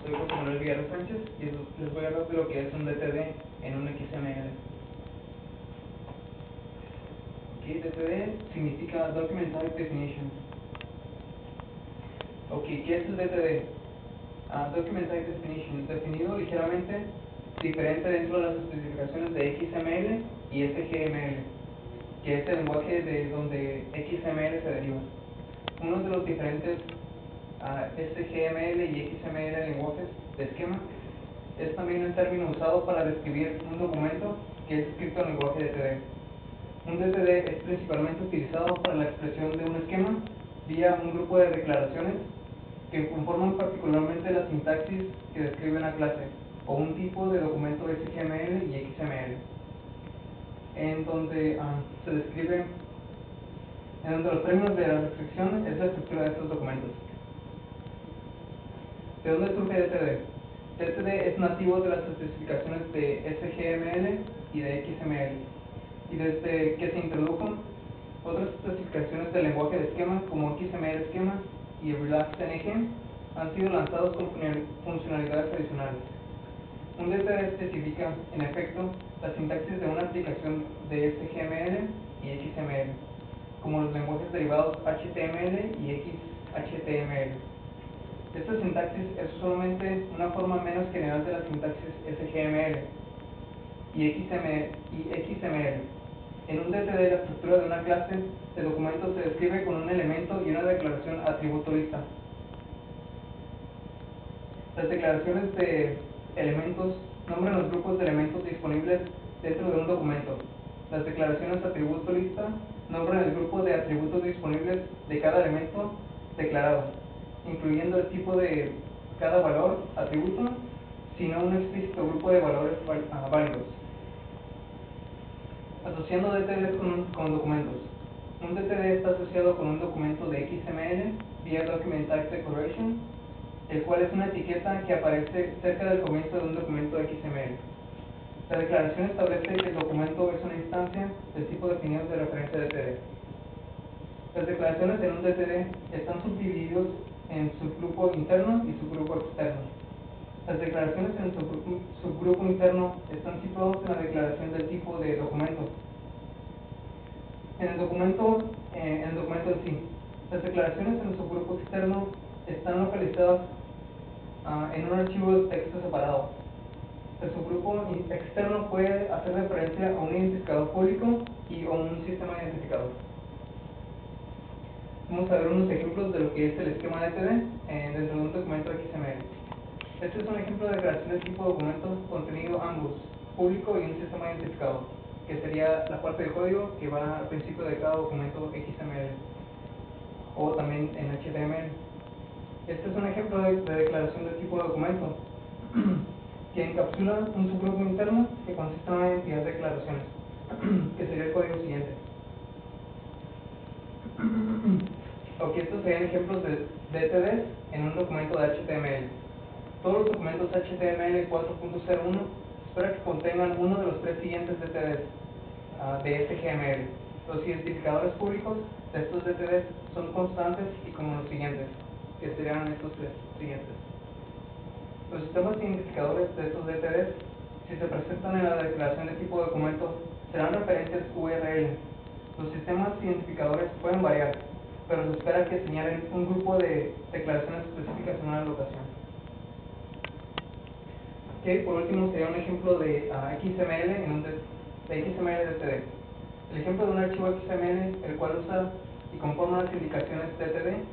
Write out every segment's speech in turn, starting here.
Soy José Manuel Villarreal Sánchez y les voy a hablar de lo que es un DTD en un XML. DTD significa Document Type Definition. ¿Qué es el DTD? Document Type Definition, definido ligeramente diferente dentro de las especificaciones de XML y SGML, que es el lenguaje de donde XML se deriva. Uno de los diferentes SGML y XML lenguajes de esquema es también el término usado para describir un documento que es escrito en lenguaje DTD. Un DTD es principalmente utilizado para la expresión de un esquema vía un grupo de declaraciones que conforman particularmente la sintaxis que describe una clase o un tipo de documento SGML y XML, en donde se describe, en donde los términos de la restricción es la estructura de estos documentos. ¿De dónde surge DTD? DTD es nativo de las especificaciones de SGML y de XML, y desde que se introdujo otras especificaciones del lenguaje de esquema como XML esquema y RelaxNG han sido lanzados con funcionalidades adicionales. Un DTD especifica, en efecto, la sintaxis de una aplicación de SGML y XML, como los lenguajes derivados HTML y XHTML. Esta sintaxis es solamente una forma menos general de la sintaxis SGML y XML. En un DTD, la estructura de una clase de documento se describe con un elemento y una declaración atributo lista. Las declaraciones de elementos nombran los grupos de elementos disponibles dentro de un documento. Las declaraciones atributo lista nombran el grupo de atributos disponibles de cada elemento declarado, incluyendo el tipo de cada valor atributo, sino un explícito grupo de valores válidos. Asociando DTDs con documentos. Un DTD está asociado con un documento de XML vía Document Type Declaration, el cual es una etiqueta que aparece cerca del comienzo de un documento XML. La declaración establece que el documento es una instancia del tipo definido de referencia DTD. Las declaraciones en un DTD están subdivididos en subgrupo interno y subgrupo externo. Las declaraciones en el subgrupo interno están situadas en la declaración del tipo de documento. En el documento en sí, las declaraciones en el subgrupo externo están localizadas en un archivo de texto separado. El subgrupo externo puede hacer referencia a un identificador público y o un sistema identificador. Vamos a ver unos ejemplos de lo que es el esquema DTD dentro de un documento XML. Este es un ejemplo de declaración de tipo documento contenido ambos, público y un sistema identificador, que sería la parte del código que va al principio de cada documento XML o también en HTML. Este es un ejemplo de declaración de tipo documento que encapsula un subgrupo interno que consiste en una identidad de declaraciones, que sería el código siguiente. Estos serían ejemplos de DTDs en un documento de HTML. Todos los documentos HTML 4.01 espera que contengan uno de los tres siguientes DTDs de SGML. Los identificadores públicos de estos DTDs son constantes y como los siguientes, que serían estos tres siguientes. Los sistemas identificadores de estos DTDs, si se presentan en la declaración de tipo documento, serán referencias URL. Los sistemas identificadores pueden variar, pero se espera que señalen un grupo de declaraciones específicas en una locación. Por último sería un ejemplo de XML de XML DTD. El ejemplo de un archivo XML, el cual usa y conforma las indicaciones DTD.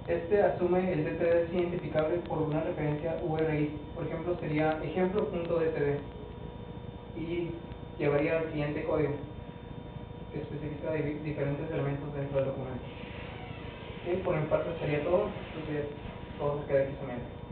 Este asume el DTD es identificable por una referencia URI. Por ejemplo, sería ejemplo.dtd y llevaría al siguiente código que especifica diferentes elementos dentro del documento. Por mi parte sería todo. Entonces, todo se queda XML.